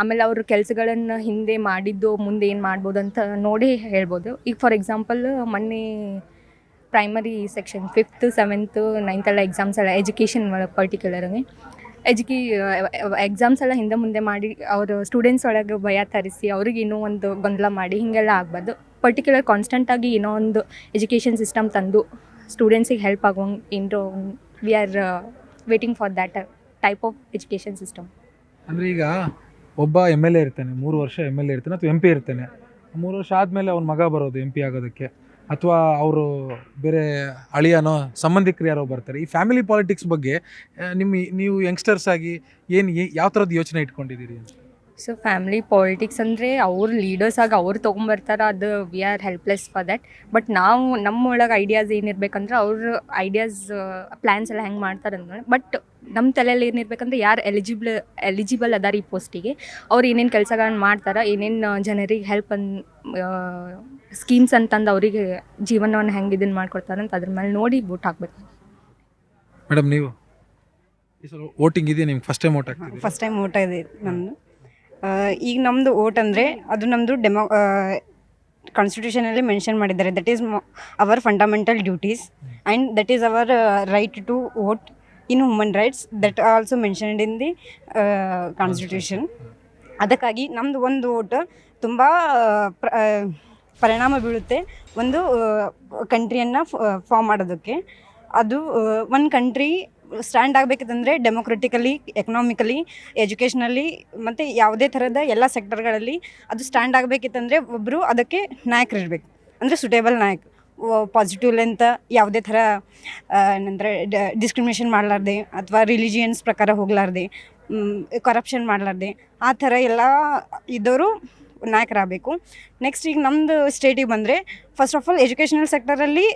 ಆಮೇಲೆ ಅವ್ರ ಕೆಲಸಗಳನ್ನು ಹಿಂದೆ ಮಾಡಿದ್ದು ಮುಂದೆ ಏನು ಮಾಡ್ಬೋದು ಅಂತ ನೋಡಿ ಹೇಳ್ಬೋದು. ಈಗ ಫಾರ್ ಎಕ್ಸಾಂಪಲ್ ಮೊನ್ನೆ primary section 5th 7th 9th ಎಲ್ಲ ಎಕ್ಸಾಮ್ಸ್ ಎಲ್ಲ ಎಜುಕೇಷನ್ ಒಳಗೆ ಪರ್ಟಿಕ್ಯುಲರಾಗಿ ಎಕ್ಸಾಮ್ಸ್ ಎಲ್ಲ ಹಿಂದೆ ಮುಂದೆ ಮಾಡಿ ಅವರು ಸ್ಟೂಡೆಂಟ್ಸ್ ಒಳಗೆ ಭಯ ತರಿಸಿ ಅವ್ರಿಗೆ ಇನ್ನೂ ಒಂದು ಗೊಂದಲ ಮಾಡಿ ಹೀಗೆಲ್ಲ ಆಗಬಾರ್ದು. ಪರ್ಟಿಕ್ಯುಲರ್ ಕಾನ್ಸ್ಟೆಂಟಾಗಿ ಏನೋ ಒಂದು ಎಜುಕೇಷನ್ ಸಿಸ್ಟಮ್ ತಂದು ಸ್ಟೂಡೆಂಟ್ಸಿಗೆ ಹೆಲ್ಪ್ ಆಗುವಂಗೆ ಏನೋ we are waiting for that type of education system. ಅಂದರೆ ಈಗ ಒಬ್ಬ MLA ಇರ್ತಾನೆ, 3 ವರ್ಷ MLA ಇರ್ತಾನೆ ಅಥವಾ MP ಇರ್ತಾನೆ. 3 ವರ್ಷ ಆದಮೇಲೆ ಅವ್ನ ಮಗ ಬರೋದು MP ಆಗೋದಕ್ಕೆ, ಅಥವಾ ಅವರು ಬೇರೆ ಅಳಿಯನೋ ಸಂಬಂಧಿಕರು ಯಾರೋ ಬರ್ತಾರೆ. ಈ ಫ್ಯಾಮಿಲಿ ಪಾಲಿಟಿಕ್ಸ್ ಬಗ್ಗೆ ನೀವು ಯಂಗ್ಸ್ಟರ್ಸ್ ಆಗಿ ಯಾವ ಥರದ್ದು ಯೋಚನೆ ಇಟ್ಕೊಂಡಿದ್ದೀರಿ ಅಂತ? ಸೊ ಫ್ಯಾಮಿಲಿ ಪಾಲಿಟಿಕ್ಸ್ ಅಂದರೆ ಅವ್ರ ಲೀಡರ್ಸ್ ಆಗಿ ಅವ್ರು ತೊಗೊಂಬರ್ತಾರೆ, ಅದು we are helpless for that. But ನಾವು ನಮ್ಮೊಳಗೆ ಐಡಿಯಾಸ್ ಏನಿರ್ಬೇಕಂದ್ರೆ ಅವ್ರ ಐಡಿಯಾಸ್ ಪ್ಲ್ಯಾನ್ಸ್ ಎಲ್ಲ ಹೆಂಗೆ ಮಾಡ್ತಾರೆ ಅಂದ್ರೆ, ಬಟ್ ನಮ್ಮ ತಲೆಯಲ್ಲಿ ಏನಿರ್ಬೇಕಂದ್ರೆ ಯಾರು ಎಲಿಜಿಬಲ್ ಅದಾರ ಈ ಪೋಸ್ಟಿಗೆ, ಅವ್ರು ಏನೇನು ಕೆಲಸಗಳನ್ನ ಮಾಡ್ತಾರೆ, ಏನೇನು ಜನರಿಗೆ ಹೆಲ್ಪ್ ಸ್ಕೀಮ್ಸ್ ಅಂತಂದು ಅವರಿಗೆ ಜೀವನವನ್ನು ಹೆಂಗೆ ಇದನ್ನು ಮಾಡ್ಕೊಡ್ತಾರೆ ಅಂತ ಅದ್ರ ಮೇಲೆ ನೋಡಿ ವೋಟ್ ಹಾಕ್ಬೇಕು. ಮೇಡಮ್, ನೀವು ವೋಟಿಂಗ್ ಇದೆ, ನಿಮ್ಗೆ ಫಸ್ಟ್ ಟೈಮ್ ವೋಟ್ ಹಾಕ್ತೀವಿ? ಫಸ್ಟ್ ಟೈಮ್ ವೋಟ್ ಇದೆ ನಮ್ಮದು. ಈಗ ನಮ್ಮದು ವೋಟ್ ಅಂದರೆ ಅದು ನಮ್ಮದು ಕಾನ್ಸ್ಟಿಟ್ಯೂಷನಲ್ಲಿ ಮೆನ್ಷನ್ ಮಾಡಿದ್ದಾರೆ. That is our fundamental duties and that is our right to vote in human rights, that also mentioned in the constitution. ಅದಕ್ಕಾಗಿ ನಮ್ಮದು ಒಂದು ವೋಟ್ ತುಂಬ ಪರಿಣಾಮ ಬೀಳುತ್ತೆ ಒಂದು ಕಂಟ್ರಿಯನ್ನು ಫಾರ್ಮ್ ಮಾಡೋದಕ್ಕೆ. ಅದು ಒಂದು ಕಂಟ್ರಿ ಸ್ಟ್ಯಾಂಡ್ ಆಗಬೇಕಂದ್ರೆ ಡೆಮೊಕ್ರೆಟಿಕಲಿ, ಎಕನಾಮಿಕಲಿ, ಎಜುಕೇಷ್ನಲ್ಲಿ ಮತ್ತು ಯಾವುದೇ ಥರದ ಎಲ್ಲ ಸೆಕ್ಟರ್ಗಳಲ್ಲಿ ಅದು ಸ್ಟ್ಯಾಂಡ್ ಆಗಬೇಕಿತ್ತಂದರೆ ಒಬ್ಬರು ಅದಕ್ಕೆ ನಾಯಕರಿರಬೇಕು, ಅಂದರೆ ಸುಟೇಬಲ್ ನಾಯಕ, ಪಾಸಿಟಿವ್ ಅಂತ ಯಾವುದೇ ಥರ ಏನಂದರೆ ಡಿಸ್ಕ್ರಿಮಿನೇಷನ್ ಮಾಡಲಾರ್ದೆ ಅಥವಾ ರಿಲಿಜಿಯನ್ಸ್ ಪ್ರಕಾರ ಹೋಗಲಾರ್ದೆ, ಕರಪ್ಷನ್ ಮಾಡಲಾರ್ದೆ, ಆ ಥರ ಎಲ್ಲ ಇದ್ದವರು ನಾಯಕರಾಗಬೇಕು. ನೆಕ್ಸ್ಟ್ ಈಗ ನಮ್ಮದು ಸ್ಟೇಟಿಗೆ ಬಂದರೆ ಫಸ್ಟ್ ಆಫ್ ಆಲ್ ಎಜುಕೇಷನಲ್ ಸೆಕ್ಟರಲ್ಲಿ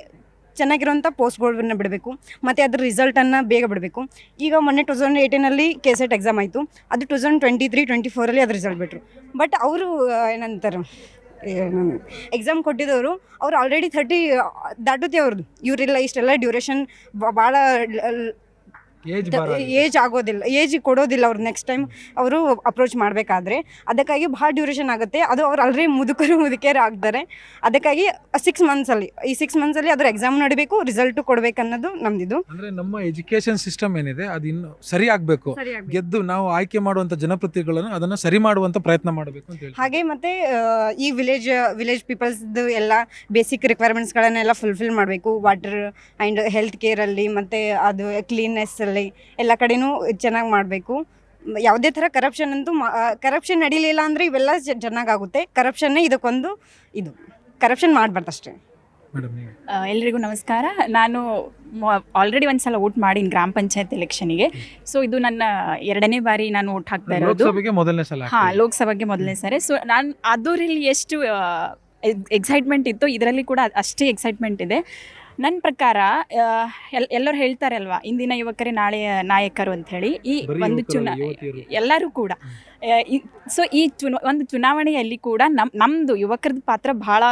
ಚೆನ್ನಾಗಿರೋಂಥ ಪೋಸ್ಟ್ಗಳನ್ನ ಬಿಡಬೇಕು ಮತ್ತು ಅದ್ರ ರಿಸಲ್ಟನ್ನು ಬೇಗ ಬಿಡಬೇಕು. ಈಗ ಮೊನ್ನೆ 2018 KCET ಎಕ್ಸಾಮ್ ಆಯಿತು, ಅದು 2023-24 ಅದು ರಿಸಲ್ಟ್ ಬಿಟ್ಟರು. ಬಟ್ ಅವರು ಏನಂತಾರೆ ಎಕ್ಸಾಮ್ ಕೊಟ್ಟಿದ್ದವರು ಅವ್ರು ಆಲ್ರೆಡಿ 30 ದಾಟುತ್ತೆ ಅವ್ರದ್ದು. ಇವರೆಲ್ಲ ಇಷ್ಟೆಲ್ಲ ಡ್ಯೂರೇಷನ್ ಭಾಳ ಏಜ್ ಆಗೋದಿಲ್ಲ, ಏಜ್ ಕೊಡೋದಿಲ್ಲ ಅವ್ರು ನೆಕ್ಸ್ಟ್ ಟೈಮ್ ಅವರು ಅಪ್ರೋಚ್ ಮಾಡಬೇಕಾದ್ರೆ. ಅದಕ್ಕಾಗಿ ಭಾಳ ಡ್ಯೂರೇಷನ್ ಆಗುತ್ತೆ. ಅದು ಅವ್ರು ಆಲ್ರೆಡಿ ಮುದುಕಿಯರು ಆಗ್ತಾರೆ. ಅದಕ್ಕಾಗಿ 6 ಮಂತ್ಸಲ್ಲಿ ಈ 6 ಮಂತ್ಸಲ್ಲಿ ಅದ್ರ ಎಕ್ಸಾಮ್ ನಡಿಬೇಕು, ರಿಸಲ್ಟು ಕೊಡ್ಬೇಕು ಅನ್ನೋದು ನಮ್ದಿದು. ಅಂದ್ರೆ ನಮ್ಮ ಎಜುಕೇಶನ್ ಸಿಸ್ಟಮ್ ಏನಿದೆ ಅದು ಇನ್ನು ಸರಿ ಆಗ್ಬೇಕು, ಗೆದ್ದು ನಾವು ಆಯ್ಕೆ ಮಾಡುವಂತ ಜನಪ್ರತಿನಿಧಿಗಳನ್ನು ಅದನ್ನ ಸರಿ ಮಾಡುವಂತ ಪ್ರಯತ್ನ ಮಾಡಬೇಕು ಅಂತ ಹೇಳಿ. ಹಾಗೆ ಮತ್ತು ಈ ವಿಲೇಜ್ ಪೀಪಲ್ಸ್ದು ಎಲ್ಲ ಬೇಸಿಕ್ ರಿಕ್ವೈರ್ಮೆಂಟ್ಸ್ಗಳನ್ನೆಲ್ಲ ಫುಲ್ಫಿಲ್ ಮಾಡಬೇಕು. ವಾಟರ್ ಆ್ಯಂಡ್ ಹೆಲ್ತ್ ಕೇರಲ್ಲಿ ಮತ್ತು ಅದು ಕ್ಲೀನ್ನೆಸ್ಸಲ್ಲಿ ಎಲ್ಲ ಕಡೆನೂ ಚೆನ್ನಾಗಿ ಮಾಡಬೇಕು. ಯಾವುದೇ ಥರ ಕರಪ್ಷನ್ ಅಂತೂ ಕರಪ್ಷನ್ ನಡೀಲಿಲ್ಲ ಅಂದರೆ ಇವೆಲ್ಲ ಚೆನ್ನಾಗಾಗುತ್ತೆ. ಕರಪ್ಷನ್ನೇ ಇದಕ್ಕೊಂದು ಇದು, ಕರಪ್ಷನ್ ಮಾಡಬಾರ್ದು ಅಷ್ಟೇ. ಎಲ್ರಿಗೂ ನಮಸ್ಕಾರ. ನಾನು ಆಲ್ರೆಡಿ ಒಂದು ಸಲ ವೋಟ್ ಮಾಡೀನಿ ಗ್ರಾಮ ಪಂಚಾಯತ್ ಎಲೆಕ್ಷನಿಗೆ. ಸೊ ಇದು ನನ್ನ 2ನೇ ಬಾರಿ ನಾನು ವೋಟ್ ಹಾಕ್ತಾ ಇರೋದು. ಲೋಕಸಭೆಗೆ ಮೊದಲನೇ ಸರಿ. ಸೊ ನಾನು ಅದರಲ್ಲಿ ಎಷ್ಟು ಎಕ್ಸೈಟ್ಮೆಂಟ್ ಇತ್ತು, ಇದರಲ್ಲಿ ಕೂಡ ಅಷ್ಟೇ ಎಕ್ಸೈಟ್ಮೆಂಟ್ ಇದೆ. ನನ್ನ ಪ್ರಕಾರ ಎಲ್ಲರೂ ಹೇಳ್ತಾರೆ ಅಲ್ವಾ, ಇಂದಿನ ಯುವಕರೇ ನಾಳೆಯ ನಾಯಕರು ಅಂಥೇಳಿ. ಈ ಒಂದು ಎಲ್ಲರೂ ಕೂಡ ಸೊ ಈ ಒಂದು ಚುನಾವಣೆಯಲ್ಲಿ ಕೂಡ ನಮ್ಮದು ಯುವಕರದ್ದು ಪಾತ್ರ ಭಾಳ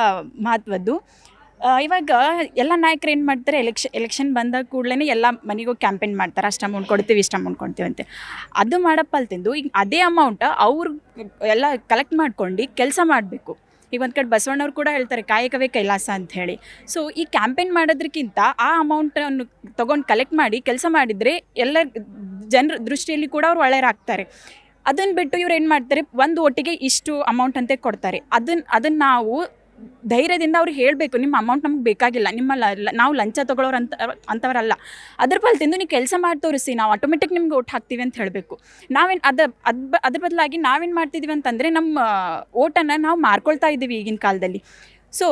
ಮಹತ್ವದ್ದು. ಇವಾಗ ಎಲ್ಲ ನಾಯಕರು ಏನು ಮಾಡ್ತಾರೆ, ಎಲೆಕ್ಷನ್ ಬಂದ ಕೂಡಲೇ ಎಲ್ಲ ಮನೆಗೂ ಕ್ಯಾಂಪೇನ್ ಮಾಡ್ತಾರೆ, ಅಷ್ಟು ಅಮೌಂಟ್ ಕೊಡ್ತೀವಿ, ಇಷ್ಟು ಅಮೌಂಟ್ ಕೊಡ್ತೀವಿ ಅಂತ. ಅದು ಮಾಡಪ್ಪಲ್ತಿಂದು ಈಗ ಅದೇ ಅಮೌಂಟ್ ಅವ್ರು ಎಲ್ಲ ಕಲೆಕ್ಟ್ ಮಾಡ್ಕೊಂಡು ಕೆಲಸ ಮಾಡಬೇಕು. ಈಗ ಒಂದು ಕಡೆ ಬಸವಣ್ಣವ್ರು ಕೂಡ ಹೇಳ್ತಾರೆ ಕಾಯಕವೇ ಕೈಲಾಸ ಅಂತ ಹೇಳಿ. ಸೊ ಈ ಕ್ಯಾಂಪೇನ್ ಮಾಡೋದಕ್ಕಿಂತ ಆ ಅಮೌಂಟನ್ನು ತೊಗೊಂಡು ಕಲೆಕ್ಟ್ ಮಾಡಿ ಕೆಲಸ ಮಾಡಿದರೆ ಎಲ್ಲ ಜನರ ದೃಷ್ಟಿಯಲ್ಲಿ ಕೂಡ ಅವ್ರು ಒಳ್ಳೆಯರಾಗ್ತಾರೆ. ಅದನ್ನು ಬಿಟ್ಟು ಇವ್ರು ಏನು ಮಾಡ್ತಾರೆ, ಒಂದು ಒಟ್ಟಿಗೆ ಇಷ್ಟು ಅಮೌಂಟ್ ಅಂತ ಕೊಡ್ತಾರೆ. ಅದನ್ನು ನಾವು ಧೈರ್ಯದಿಂದ ಅವ್ರು ಹೇಳಬೇಕು, ನಿಮ್ಮ ಅಮೌಂಟ್ ನಮ್ಗೆ ಬೇಕಾಗಿಲ್ಲ, ನಾವು ಲಂಚ ತೊಗೊಳೋರು ಅಂಥವರಲ್ಲ, ಅದ್ರ ಫಲದಿಂದ ನೀವು ಕೆಲಸ ಮಾಡಿ ತೋರಿಸಿ, ನಾವು ಆಟೋಮೆಟಿಕ್ ನಿಮ್ಗೆ ಓಟ್ ಹಾಕ್ತೀವಿ ಅಂತ ಹೇಳಬೇಕು. ನಾವೇನು ಅದ್ರ ಬದಲಾಗಿ ನಾವೇನು ಮಾಡ್ತಿದ್ದೀವಿ ಅಂತಂದರೆ ನಮ್ಮ ಓಟನ್ನು ನಾವು ಮಾರ್ಕೊಳ್ತಾ ಇದ್ದೀವಿ ಈಗಿನ ಕಾಲದಲ್ಲಿ. ಸೊ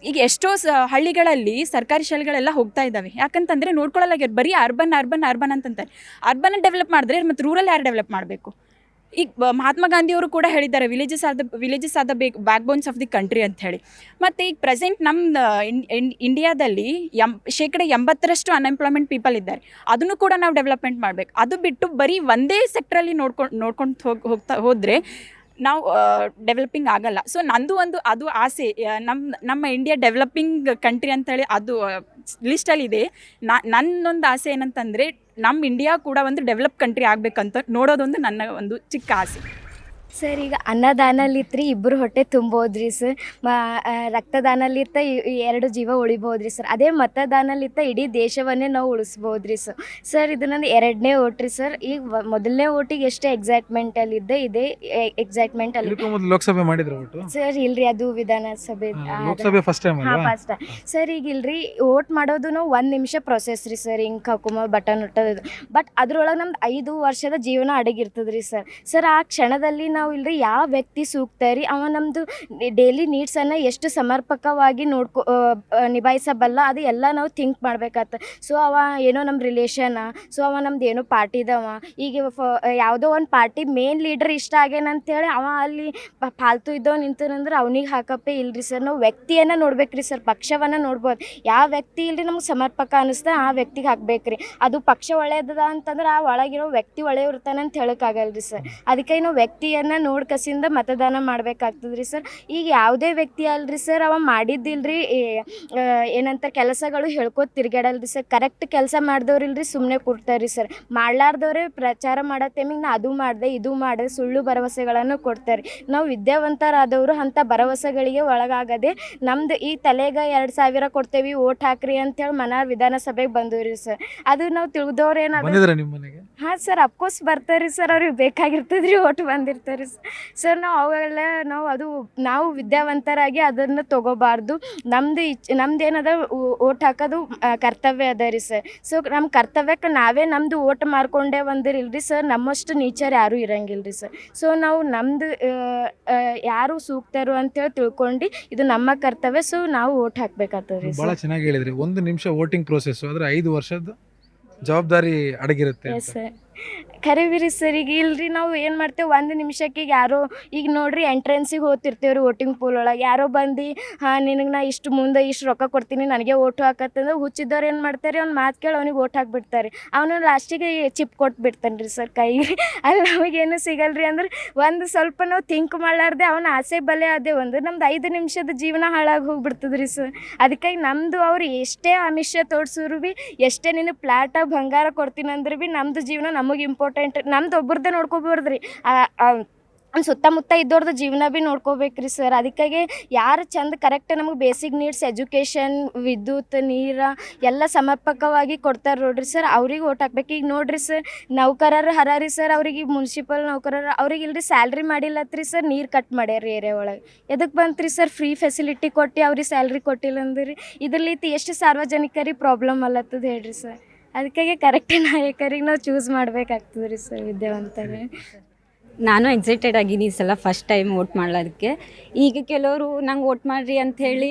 ಈಗ ಎಷ್ಟೋ ಹಳ್ಳಿಗಳಲ್ಲಿ ಸರ್ಕಾರಿ ಶಾಲೆಗಳೆಲ್ಲ ಹೋಗ್ತಾ ಇದ್ದಾವೆ. ಯಾಕಂತಂದರೆ ನೋಡ್ಕೊಳ್ಳಲಾಗ್ಯಾರ, ಬರೀ ಅರ್ಬನ್ ಅಂತಂತಾರೆ. ಅರ್ಬನ್ ಡೆವಲಪ್ ಮಾಡಿದ್ರೆ ಮತ್ತು ರೂರಲ್ ಯಾರು ಡೆವಲಪ್ ಮಾಡಬೇಕು? ಈಗ ಮಹಾತ್ಮ ಗಾಂಧಿಯವರು ಕೂಡ ಹೇಳಿದ್ದಾರೆ, villages are the back bones of the country ಅಂತ ಹೇಳಿ. ಮತ್ತು ಈಗ ಪ್ರೆಸೆಂಟ್ ನಮ್ಮ ಇಂಡಿಯಾದಲ್ಲಿ 80% ಅನ್ಎಂಪ್ಲಾಯ್ಮೆಂಟ್ ಪೀಪಲ್ ಇದ್ದಾರೆ. ಅದನ್ನು ಕೂಡ ನಾವು ಡೆವಲಪ್ಮೆಂಟ್ ಮಾಡಬೇಕು. ಅದು ಬಿಟ್ಟು ಬರೀ ಒಂದೇ ಸೆಕ್ಟ್ರಲ್ಲಿ ನೋಡ್ಕೊಂಡು ಹೋದರೆ ನಾವು ಡೆವಲಪಿಂಗ್ ಆಗಲ್ಲ. ಸೊ ನಂದು ಒಂದು ಅದು ಆಸೆ, ನಮ್ಮ ಇಂಡಿಯಾ ಡೆವಲಪಿಂಗ್ ಕಂಟ್ರಿ ಅಂತೇಳಿ ಅದು ಲಿಸ್ಟಲ್ಲಿದೆ. ನನ್ನೊಂದು ಆಸೆ ಏನಂತಂದರೆ ನಮ್ಮ ಇಂಡಿಯಾ ಕೂಡ ಒಂದು ಡೆವಲಪ್ ಕಂಟ್ರಿ ಆಗಬೇಕಂತ ನೋಡೋದೊಂದು ನನ್ನ ಒಂದು ಚಿಕ್ಕ ಆಸೆ. ಸರ್ ಈಗ ಅನ್ನದಾನಲಿತ್ರಿ 2 ಹೊಟ್ಟೆ ತುಂಬೋದ್ರಿ ಸರ್. ರಕ್ತದಾನಲಿತ್ತ 2 ಜೀವ ಉಳಿಬೋದ್ರಿ ಸರ್. ಅದೇ ಮತದಾನಲಿತ್ತ ಇಡೀ ದೇಶವನ್ನೇ ನಾವು ಉಳಿಸ್ಬೋದ್ರಿ ಸರ್. ಸರ್ ಇದು ನಂದು 2ನೇ ಓಟ್ ರೀ ಸರ್. ಈಗ ಮೊದಲನೇ ಓಟಿಗೆ ಎಷ್ಟೇ ಎಕ್ಸೈಟ್ಮೆಂಟಲ್ಲಿದ್ದೆ, ಇದೇ ಎಕ್ಸೈಟ್ಮೆಂಟಲ್ಲಿ ಲೋಕಸಭೆ ಮಾಡಿದ್ರು ಸರ್. ಇಲ್ರಿ, ಅದು ವಿಧಾನಸಭೆ ಫಸ್ಟ್ ಟೈಮ್ ಸರ್. ಈಗ ಇಲ್ರಿ, ಓಟ್ ಮಾಡೋದು ನಾವು 1 ನಿಮಿಷ ಪ್ರೊಸೆಸ್ ರೀ ಸರ್. ಹಿಂಗೆ ಕಕುಮ ಬಟನ್ ಹುಟ್ಟೋದು. ಬಟ್ ಅದ್ರೊಳಗೆ ನಮ್ದು 5 ವರ್ಷದ ಜೀವನ ಅಡಗಿರ್ತದ್ರಿ ಸರ್. ಸರ್ ಆ ಕ್ಷಣದಲ್ಲಿ ನಾವು ಇಲ್ರಿ ಯಾವ ವ್ಯಕ್ತಿ ಸೂಕ್ತ ರೀ, ಅವ ನಮ್ಮದು ಡೈಲಿ ನೀಡ್ಸನ್ನು ಎಷ್ಟು ಸಮರ್ಪಕವಾಗಿ ನಿಭಾಯಿಸಬಲ್ಲ, ಅದು ಎಲ್ಲ ನಾವು ಥಿಂಕ್ ಮಾಡ್ಬೇಕಾಗ್ತದೆ. ಸೊ ಅವ ಏನೋ ನಮ್ಮ ರಿಲೇಷನ, ಸೊ ಅವ ನಮ್ದು ಏನೋ ಪಾರ್ಟಿದವ. ಈಗ ಯಾವುದೋ ಒಂದು ಪಾರ್ಟಿ ಮೇನ್ ಲೀಡರ್ ಇಷ್ಟ ಆಗ್ಯಾನಂತೇಳಿ ಅವ ಅಲ್ಲಿ ಫಾಲ್ತು ಇದ್ದವ ನಿಂತನಂದ್ರೆ ಅವನಿಗೆ ಹಾಕಪ್ಪೇ ಇಲ್ರಿ ಸರ್. ನಾವು ವ್ಯಕ್ತಿಯನ್ನು ನೋಡ್ಬೇಕ್ರಿ ಸರ್, ಪಕ್ಷವನ್ನು ನೋಡ್ಬೋದು. ಯಾವ ವ್ಯಕ್ತಿ ಇಲ್ರಿ ನಮ್ಗೆ ಸಮರ್ಪಕ ಅನ್ನಿಸ್ತಾ ಆ ವ್ಯಕ್ತಿಗೆ ಹಾಕ್ಬೇಕ್ರಿ. ಅದು ಪಕ್ಷ ಒಳ್ಳೆಯದ ಅಂತಂದ್ರೆ ಆ ಒಳಗಿರೋ ವ್ಯಕ್ತಿ ಒಳ್ಳೆಯ ಇರ್ತಾನೆ ಅಂತ ಹೇಳೋಕ್ಕಾಗಲ್ರಿ ಸರ್. ಅದಕ್ಕೆ ನಾವು ವ್ಯಕ್ತಿಯನ್ನು ನೋಡ್ಕಸಿಂದ ಮತದಾನ ಮಾಡ್ಬೇಕಾಗ್ತದ್ರಿ ಸರ್. ಈಗ ಯಾವುದೇ ವ್ಯಕ್ತಿ ಅಲ್ರಿ ಸರ್, ಅವ ಮಾಡಿದ್ದಿಲ್ರಿ ಏನಂತ ಕೆಲಸಗಳು ಹೇಳ್ಕೊತ ತಿರ್ಗಾಡಲ್ರಿ ಸರ್. ಕರೆಕ್ಟ್ ಕೆಲಸ ಮಾಡಿದವ್ರಿಲ್ರಿ ಸುಮ್ಮನೆ ಕೊಡ್ತಾರ್ರಿ ಸರ್. ಮಾಡ್ಲಾರ್ದವ್ರೆ ಪ್ರಚಾರ ಮಾಡೋ ಟೈಮಿಗೆ ನಾ ಅದು ಮಾಡಿದೆ ಇದು ಮಾಡಿದೆ ಸುಳ್ಳು ಭರವಸೆಗಳನ್ನು ಕೊಡ್ತಾರೆ. ನಾವು ವಿದ್ಯಾವಂತರಾದವರು ಅಂಥ ಭರವಸೆಗಳಿಗೆ ಒಳಗಾಗದೆ ನಮ್ದು ಈ ತಲೆಗೆ 2000 ಕೊಡ್ತೇವೆ ಓಟ್ ಹಾಕ್ರಿ ಅಂತೇಳಿ ಮನಾರ್ ವಿಧಾನಸಭೆಗೆ ಬಂದವ್ರಿ ಸರ್. ಅದು ನಾವು ತಿಳಿದವ್ರು ಏನಾದ್ರು ಹಾಂ ಸರ್, ಅಫ್ಕೋರ್ಸ್ ಬರ್ತಾರೆ ಸರ್. ಅವ್ರಿಗೆ ಬೇಕಾಗಿರ್ತದ್ರಿ ಓಟ್ ಬಂದಿರ್ತಾರೆ ರೀ ಸರ್. ನಾವು ಅವೆಲ್ಲ ನಾವು ವಿದ್ಯಾವಂತರಾಗಿ ಅದನ್ನು ತೊಗೋಬಾರ್ದು. ನಮ್ದು ಏನದ ಓಟ್ ಹಾಕೋದು ಕರ್ತವ್ಯ ಅದ ರೀ ಸರ್. ಸೊ ನಮ್ಮ ಕರ್ತವ್ಯಕ್ಕೆ ನಾವೇ ನಮ್ಮದು ಓಟ್ ಮಾರ್ಕೊಂಡೇ ಬಂದಿರಿಲ್ರಿ ಸರ್, ನಮ್ಮಷ್ಟು ನೀಚರ್ ಯಾರೂ ಇರಂಗಿಲ್ಲ ರೀ ಸರ್. ಸೊ ನಾವು ನಮ್ಮದು ಯಾರು ಸೂಕ್ತರು ಅಂತೇಳಿ ತಿಳ್ಕೊಂಡು ಇದು ನಮ್ಮ ಕರ್ತವ್ಯ, ಸೊ ನಾವು ಓಟ್ ಹಾಕ್ಬೇಕಾಗ್ತದೆ ರೀ ಭಾಳ ಸರ್. ಚೆನ್ನಾಗಿ ಹೇಳಿದ್ರಿ. 1 ನಿಮಿಷ ವೋಟಿಂಗ್ ಪ್ರೋಸೆಸ್ ಆದರೆ 5 ವರ್ಷದ ಜವಾಬ್ದಾರಿ ಅಡಗಿರುತ್ತೆ ಅಂತ. ಎಸ್ ಸರ್, ಖರೀವಿರಿ ಸರ್. ಈಗ ಇಲ್ರಿ ನಾವು ಏನು ಮಾಡ್ತೇವೆ, 1 ನಿಮಿಷಕ್ಕೆ ಈಗ ಯಾರೋ ಈಗ ನೋಡ್ರಿ ಎಂಟ್ರೆನ್ಸಿಗೆ ಹೋಗ್ತಿರ್ತೇವೆ ರೀ ವೋಟಿಂಗ್ ಪೂಲ್ ಒಳಗೆ, ಯಾರೋ ಬಂದು ನಿನಗೆ ನಾ ಇಷ್ಟು ಮುಂದೆ ಇಷ್ಟು ರೊಕ್ಕ ಕೊಡ್ತೀನಿ ನನಗೆ ಓಟು ಹಾಕತ್ತಂದ್ರೆ ಹುಚ್ಚಿದ್ದವ್ರು ಏನು ಮಾಡ್ತಾರೆ, ಅವ್ನು ಮಾತು ಕೇಳಿ ಅವ್ನಿಗೆ ಓಟ್ ಹಾಕಿಬಿಡ್ತಾರೆ. ಅವನು ಲಾಸ್ಟಿಗೆ ಚಿಪ್ ಕೊಟ್ಬಿಡ್ತಾನೆ ರೀ ಸರ್ ಕೈಗೆ. ಅಲ್ಲಿ ನಮಗೇನು ಸಿಗಲ್ರಿ ಅಂದ್ರೆ ಒಂದು ಸ್ವಲ್ಪ ನಾವು ಥಿಂಕ್ ಮಾಡಲಾರ್ದೆ ಅವನ ಆಸೆ ಬಲೆ ಅದೇ ಒಂದು ನಮ್ದು 5 ನಿಮಿಷದ ಜೀವನ ಹಾಳಾಗಿ ಹೋಗ್ಬಿಡ್ತದೆ ರೀ ಸರ್. ಅದಕ್ಕಾಗಿ ನಮ್ಮದು ಅವ್ರು ಎಷ್ಟೇ ಆಮಿಷ ತೋರಿಸಿದ್ರು ಭೀ, ಎಷ್ಟೇ ನೀನು ಪ್ಲಾಟ ಬಂಗಾರ ಕೊಡ್ತೀನಿ ಅಂದ್ರೆ ಭೀ ನಮ್ಮದು ಜೀವನ ನಮಗೆ ಇಂಪಾರ್ಟೆಂಟ್. ನಮ್ದು ಒಬ್ರದ್ದೇ ನೋಡ್ಕೊಬಾರ್ದ್ರಿ, ಸುತ್ತಮುತ್ತ ಇದ್ದವ್ರದ್ದು ಜೀವನ ಭೀ ನೋಡ್ಕೋಬೇಕ್ರಿ ಸರ್. ಅದಕ್ಕಾಗಿ ಯಾರು ಚಂದ ಕರೆಕ್ಟ್ ನಮಗೆ ಬೇಸಿಕ್ ನೀಡ್ಸ್ ಎಜುಕೇಷನ್, ವಿದ್ಯುತ್, ನೀರು ಎಲ್ಲ ಸಮರ್ಪಕವಾಗಿ ಕೊಡ್ತಾರೆ ನೋಡ್ರಿ ಸರ್, ಅವ್ರಿಗೆ ಓಟ್ ಹಾಕ್ಬೇಕು. ಈಗ ನೋಡ್ರಿ ಸರ್, ನೌಕರರು ಹರಾರಿ ಸರ್, ಅವ್ರಿಗೆ ಮುನ್ಸಿಪಲ್ ನೌಕರರು ಅವ್ರಿಗೆ ಇಲ್ರಿ ಸ್ಯಾಲ್ರಿ ಮಾಡಿಲ್ಲತ್ರಿ ಸರ್, ನೀರು ಕಟ್ ಮಾಡ್ಯಾರ ಏರಿಯಾ ಒಳಗೆ. ಎದಕ್ಕೆ ಬಂತ್ರಿ ಸರ್, ಫ್ರೀ ಫೆಸಿಲಿಟಿ ಕೊಟ್ಟು ಅವ್ರಿಗೆ ಸ್ಯಾಲ್ರಿ ಕೊಟ್ಟಿಲ್ಲ ಅಂದ್ರಿ. ಇದ್ರಲ್ಲಿತ್ತು ಎಷ್ಟು ಸಾರ್ವಜನಿಕರಿಗೆ ಪ್ರಾಬ್ಲಮ್ ಅಲ್ಲತ್ತದ ಹೇಳ್ರಿ ಸರ್. ಅದಕ್ಕಾಗಿ ಕರೆಕ್ಟ್ ನಾಯಕರಿಗೆ ನಾವು ಚೂಸ್ ಮಾಡ್ಬೇಕಾಗ್ತದೆ ರೀ ಸರ್, ವಿದ್ಯಾವಂತರೇ. ನಾನು ಎಕ್ಸೈಟೆಡ್ ಆಗಿನಿ ಈ ಸಲ ಫಸ್ಟ್ ಟೈಮ್ ವೋಟ್ ಮಾಡ್ಲೋದಕ್ಕೆ. ಈಗ ಕೆಲವರು ನಂಗೆ ವೋಟ್ ಮಾಡಿರಿ ಅಂಥೇಳಿ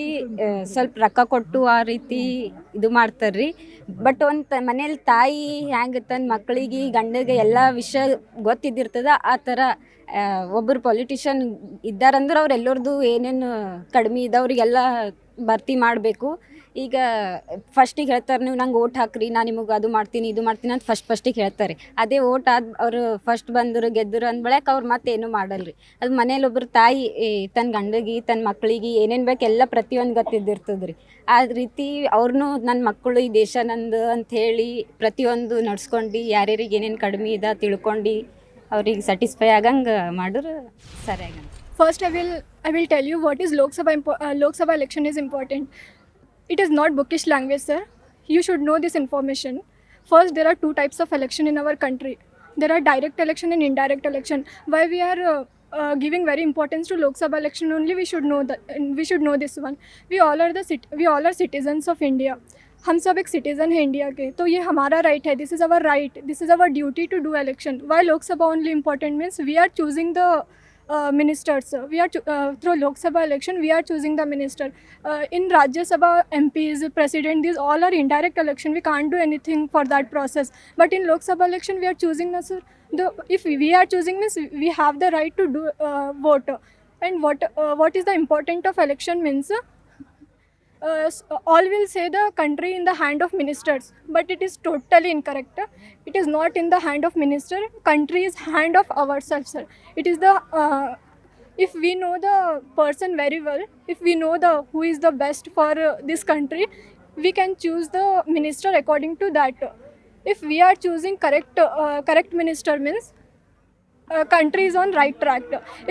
ಸ್ವಲ್ಪ ರೊಕ್ಕ ಕೊಟ್ಟು ಆ ರೀತಿ ಇದು ಮಾಡ್ತಾರೆ ರೀ. ಬಟ್ ಒಂದು ಮನೇಲಿ ತಾಯಿ ಹ್ಯಾಂಗೆ ತನ್ನ ಮಕ್ಕಳಿಗೆ ಗಂಡಗೆ ಎಲ್ಲ ವಿಷಯ ಗೊತ್ತಿದ್ದಿರ್ತದೆ, ಆ ಥರ ಒಬ್ಬರು ಪೊಲಿಟಿಷಿಯನ್ ಇದ್ದಾರಂದ್ರೆ ಅವ್ರು ಎಲ್ಲರದ್ದು ಏನೇನು ಕಡಿಮೆ ಇದ್ದವ್ರಿಗೆಲ್ಲ ಭರ್ತಿ ಮಾಡಬೇಕು. ಈಗ ಫಸ್ಟಿಗೆ ಹೇಳ್ತಾರೆ, ನೀವು ನಂಗೆ ಓಟ್ ಹಾಕ್ರಿ, ನಾನು ನಿಮಗೆ ಅದು ಮಾಡ್ತೀನಿ ಇದು ಮಾಡ್ತೀನಿ ಅಂತ ಫಸ್ಟಿಗೆ ಹೇಳ್ತಾರೆ. ಅದೇ ಓಟ್ ಅವರು ಫಸ್ಟ್ ಬಂದರು ಗೆದ್ದರು ಅಂದ್ಬಳಕ್ಕೆ ಅವ್ರು ಮತ್ತೇನು ಮಾಡಲ್ರಿ. ಅದು ಮನೇಲಿ ಒಬ್ಬರು ತಾಯಿ ತನ್ನ ಗಂಡಗೆ ತನ್ನ ಮಕ್ಕಳಿಗೆ ಏನೇನು ಬೇಕು ಎಲ್ಲ ಪ್ರತಿಯೊಂದು ಗೊತ್ತಿದ್ದಿರ್ತದೆ ರೀ. ಆ ರೀತಿ ಅವ್ರನ್ನೂ ನನ್ನ ಮಕ್ಕಳು ಈ ದೇಶ ನಂದು ಅಂಥೇಳಿ ಪ್ರತಿಯೊಂದು ನಡ್ಸ್ಕೊಂಡು ಯಾರ್ಯಾರಿಗೆ ಏನೇನು ಕಡಿಮೆ ಇದೆ ತಿಳ್ಕೊಂಡು ಅವ್ರಿಗೆ ಸ್ಯಾಟಿಸ್ಫೈ ಆಗಂಗೆ ಮಾಡಿದ್ರೆ ಸರಿಯಾಗ. First, I will tell you what is Lok Sabha election is important. It is not bookish language, sir. You should know this information. First, there are 2 types of election in our country. There are direct election and indirect election. Why we are giving very importance to Lok Sabha election only, we should know that. We should know this one. We all are citizens of India. हम सब एक citizen है India के, तो ये हमारा right है. This is our right, this is our duty to do election. Why Lok Sabha only important means we are choosing the ministers. We are through Lok Sabha election we are choosing the minister. In Rajya Sabha MPs, president, these all are indirect election. We can't do anything for that process. But in Lok Sabha election we are choosing, sir. If we are choosing means we have the right to do vote. And what is the important of election means, all will say the country in the hand of ministers, but it is totally incorrect. It is not in the hand of minister. Country is hand of ourselves, sir. It is the if we know the person very well, if we know who is the best for this country, we can choose the minister according to that. If we are choosing correct minister means country is on right track.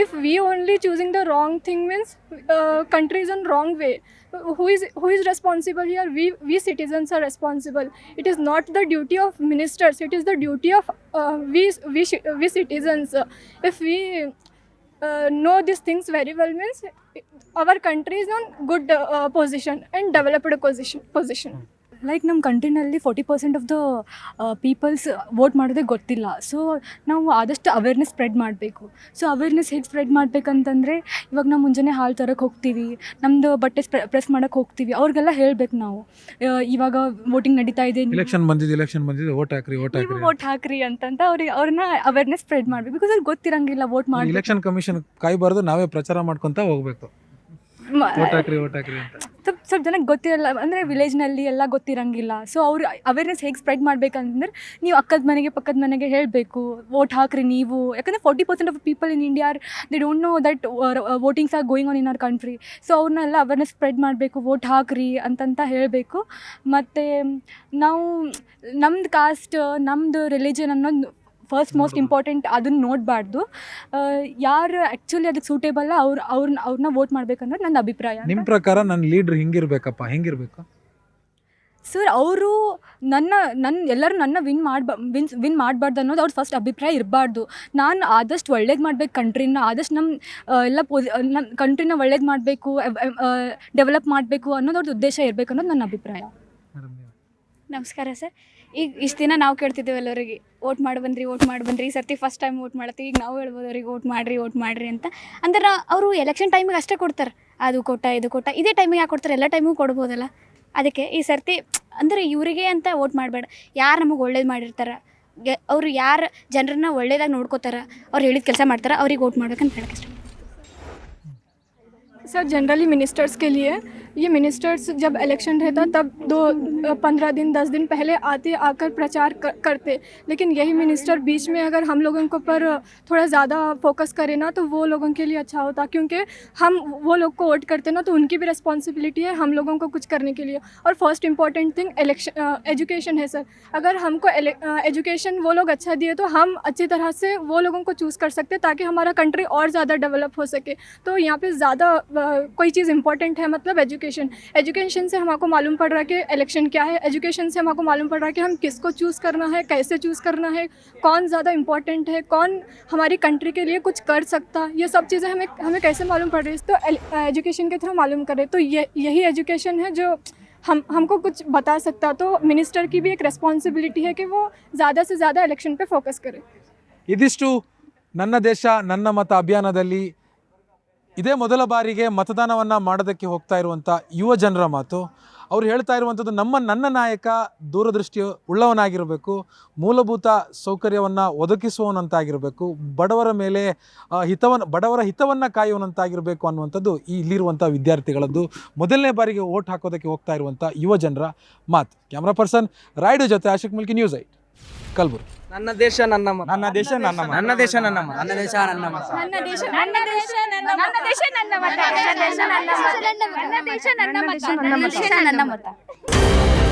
If we only choosing the wrong thing means country is on wrong way. Who is responsible here? We citizens are responsible. It is not the duty of ministers, it is the duty of we citizens. If we know these things very well means our country is on good position and developed position. Like ನಮ್ಮ ಕಂಟ್ರಿನಲ್ಲಿ 40% of the people's vote ಮಾಡೋದೇ ಗೊತ್ತಿಲ್ಲ. So ನಾವು ಆದಷ್ಟು awareness spread ಮಾಡಬೇಕು. So awareness ಹೇಗೆ spread ಮಾಡಬೇಕಂತಂದರೆ, ಇವಾಗ ನಾವು ಮುಂಜಾನೆ ಹಾಲು ತರಕ್ಕೆ ಹೋಗ್ತೀವಿ, ನಮ್ಮದು ಬಟ್ಟೆ ಪ್ರೆಸ್ ಮಾಡೋಕ್ಕೆ ಹೋಗ್ತೀವಿ, ಅವ್ರಿಗೆಲ್ಲ ಹೇಳಬೇಕು ನಾವು ಇವಾಗ ವೋಟಿಂಗ್ ನಡೀತಾ ಇದೆ, ಎಲೆಕ್ಷನ್ ಬಂದಿದೆ ವೋಟ್ ಹಾಕ್ರಿ ವೋಟ್ ಹಾಕ್ರಿ ಅಂತಂತ ಅವ್ರನ್ನ ಅವೇರ್ನೆಸ್ ಸ್ಪ್ರೆಡ್ ಮಾಡಬೇಕು. ಬಿಕಾಸ್ ಅವ್ರಿಗೆ ಗೊತ್ತಿರಂಗಿಲ್ಲ ವೋಟ್ ಮಾಡಿ. ಎಲೆಕ್ಷನ್ ಕಮಿಷನ್ ಕಾಯ್ಬಾರ್ದು, ನಾವೇ ಪ್ರಚಾರ ಮಾಡ್ಕೊತ ಹೋಗ್ಬೇಕು, ವೋಟ್ ಹಾಕ್ರಿ ಅಂತ. ಸ್ವಲ್ಪ ಜನಕ್ಕೆ ಗೊತ್ತಿರಲ್ಲ, ಅಂದರೆ ವಿಲೇಜ್ನಲ್ಲಿ ಎಲ್ಲ ಗೊತ್ತಿರಂಗಿಲ್ಲ. ಸೊ ಅವ್ರು ಅವೇರ್ನೆಸ್ ಹೇಗೆ ಸ್ಪ್ರೆಡ್ ಮಾಡಬೇಕಂತಂದ್ರೆ, ನೀವು ಪಕ್ಕದ ಮನೆಗೆ ಹೇಳಬೇಕು ವೋಟ್ ಹಾಕ್ರಿ ನೀವು. ಯಾಕಂದರೆ 40% of people in India they don't know that votings are going on in our country. So ಅವ್ರನ್ನೆಲ್ಲ ಅವೇರ್ನೆಸ್ ಸ್ಪ್ರೆಡ್ ಮಾಡಬೇಕು, ವೋಟ್ ಹಾಕ್ರಿ ಅಂತಂತ ಹೇಳಬೇಕು. ಮತ್ತು ನಾವು ನಮ್ದು ಕಾಸ್ಟ್, ನಮ್ಮದು ರಿಲಿಜನ್ ಅನ್ನೋದು ಫಸ್ಟ್ ಮೋಸ್ಟ್ ಇಂಪಾರ್ಟೆಂಟ್, ಅದನ್ನು ನೋಡಬಾರ್ದು. ಯಾರು ಆ್ಯಕ್ಚುಲಿ ಅದಕ್ಕೆ ಸೂಟೇಬಲ್ಲ ಅವ್ರನ್ನ ವೋಟ್ ಮಾಡ್ಬೇಕನ್ನೋದು ನನ್ನ ಅಭಿಪ್ರಾಯ. ನಿಮ್ಮ ಪ್ರಕಾರ ನನ್ನ ಲೀಡ್ರ್ ಹೆಂಗಿರ್ಬೇಕು? ಸರ್, ಅವರು ನನ್ನ ಎಲ್ಲರೂ ನನ್ನ ವಿನ್ ಮಾಡಬಾರ್ದು ಅನ್ನೋದು ಅವ್ರ ಫಸ್ಟ್ ಅಭಿಪ್ರಾಯ ಇರಬಾರ್ದು. ನಾನು ಆದಷ್ಟು ಒಳ್ಳೇದು ಮಾಡ್ಬೇಕು ಕಂಟ್ರಿನ, ಆದಷ್ಟು ನಮ್ಮ ನಮ್ಮ ಕಂಟ್ರಿನ ಒಳ್ಳೇದು ಮಾಡಬೇಕು, ಡೆವಲಪ್ ಮಾಡಬೇಕು ಅನ್ನೋದು ಅವ್ರದ್ದು ಉದ್ದೇಶ ಇರಬೇಕು ಅನ್ನೋದು ನನ್ನ ಅಭಿಪ್ರಾಯ. ನಮಸ್ಕಾರ ಸರ್. ಈಗ ಇಷ್ಟು ದಿನ ನಾವು ಕೇಳ್ತಿದ್ದೇವೆ ಎಲ್ಲರಿಗೆ ವೋಟ್ ಮಾಡಿ ಬಂದ್ರಿ ಈ ಸರ್ತಿ ಫಸ್ಟ್ ಟೈಮ್ ವೋಟ್ ಮಾಡತ್ತೀವಿ. ಈಗ ನಾವು ಹೇಳ್ಬೋದು ಅವ್ರಿಗೆ ವೋಟ್ ಮಾಡಿರಿ ಅಂತ. ಅಂದ್ರೆ ಅವರು ಎಲೆಕ್ಷನ್ ಟೈಮಿಗೆ ಅಷ್ಟೇ ಕೊಡ್ತಾರೆ, ಅದು ಕೊಟ್ಟ ಇದು ಕೊಟ್ಟ. ಇದೇ ಟೈಮಿಗೆ ಯಾಕೆ ಕೊಡ್ತಾರೆ? ಎಲ್ಲ ಟೈಮಿಗೂ ಕೊಡ್ಬೋದಲ್ಲ. ಅದಕ್ಕೆ ಈ ಸರ್ತಿ ಅಂದರೆ ಇವರಿಗೆ ಅಂತ ವೋಟ್ ಮಾಡಬೇಡ, ಯಾರು ನಮಗೆ ಒಳ್ಳೇದು ಮಾಡಿರ್ತಾರೆ, ಅವರು ಯಾರು ಜನರನ್ನ ಒಳ್ಳೇದಾಗಿ ನೋಡ್ಕೋತಾರೆ, ಅವ್ರು ಹೇಳಿದ ಕೆಲಸ ಮಾಡ್ತಾರೆ, ಅವ್ರಿಗೆ ವೋಟ್ ಮಾಡ್ಬೇಕಂತ ಹೇಳಕ್ಕೆ ಇಷ್ಟ. सर जनरली मिनिस्टर्स के लिए ये मिनिस्टर्स जब इलेक्शन रहता तब 15 दिन 10 दिन पहले आकर प्रचार करते, लेकिन यही मिनिस्टर बीच में अगर हम लोगों को पर थोड़ा ज़्यादा फोकस करे ना तो वो लोगों के लिए अच्छा होता, क्योंकि हम वो लोग को वोट करते ना तो उनकी भी रिस्पॉन्सिबिलिटी है हम लोगों को कुछ करने के लिए. और फर्स्ट इम्पॉर्टेंट थिंग एजुकेशन है सर. अगर हमको एजुकेशन वो लोग अच्छा दिए तो हम अच्छी तरह से वो लोगों को चूज़ कर सकते ताकि हमारा कंट्री और ज़्यादा डेवलप हो सके. तो यहाँ पे ज़्यादा कोई चीज़ इंपॉर्टेंट है, मतलब एजुकेशन से हमको मालूम पड़ रहा है कि इलेक्शन क्या है. एजुकेशन से हमको मालूम पड़ रहा है कि हम किसको चूज़ करना है, कैसे चूज़ करना है, कौन ज़्यादा इंपॉर्टेंट है, कौन हमारी कंट्री के लिए कुछ कर सकता, ये सब चीज़ें हमें कैसे मालूम पड़ रही है. तो एजुकेशन के थ्रू मालूम करें. तो यही एजुकेशन है जो हमको कुछ बता सकता. तो मिनिस्टर की भी एक रिस्पॉन्सिबिलिटी है कि वो ज़्यादा से ज़्यादा इलेक्शन पे फोकस करे. ಇದಿಷ್ಟು ನನ್ನ ದೇಶ ನನ್ನ ಮತ ಅಭಿಯಾನದಲ್ಲಿ ಇದೇ ಮೊದಲ ಬಾರಿಗೆ ಮತದಾನವನ್ನು ಮಾಡೋದಕ್ಕೆ ಹೋಗ್ತಾ ಇರುವಂಥ ಯುವ ಜನರ ಮಾತು. ಅವ್ರು ಹೇಳ್ತಾ ಇರುವಂಥದ್ದು ನನ್ನ ನಾಯಕ ದೂರದೃಷ್ಟಿ ಉಳ್ಳವನಾಗಿರಬೇಕು, ಮೂಲಭೂತ ಸೌಕರ್ಯವನ್ನು ಒದಗಿಸುವವನಂತಾಗಿರಬೇಕು, ಬಡವರ ಮೇಲೆ ಬಡವರ ಹಿತವನ್ನು ಕಾಯುವನಂತಾಗಿರಬೇಕು ಅನ್ನುವಂಥದ್ದು ಇಲ್ಲಿರುವಂಥ ವಿದ್ಯಾರ್ಥಿಗಳದ್ದು. ಮೊದಲನೇ ಬಾರಿಗೆ ವೋಟ್ ಹಾಕೋದಕ್ಕೆ ಹೋಗ್ತಾ ಇರುವಂಥ ಯುವ ಜನರ ಮಾತು. ಕ್ಯಾಮ್ರಾ ಪರ್ಸನ್ ರಾಯ್ಡು ಜೊತೆ ಆಶಿಕ್ ಮುಲ್ಕಿ, ನ್ಯೂಸ್ 8 ಕಲಬುರಗಿ. ನನ್ನ ದೇಶ ನನ್ನ ಮತ, ನನ್ನ ದೇಶ ನನ್ನ ಮತ, ನನ್ನ ದೇಶ ನನ್ನ ಮತ, ನನ್ನ ದೇಶ ನನ್ನ ಮತ, ನನ್ನ ದೇಶ ನನ್ನ ದೇಶ ನನ್ನ ದೇಶ ನನ್ನ ಮತ, ನನ್ನ ದೇಶ ನನ್ನ ಮತ, ನನ್ನ ದೇಶ ನನ್ನ ಮತ, ನನ್ನ ದೇಶ ನನ್ನ ಮತ.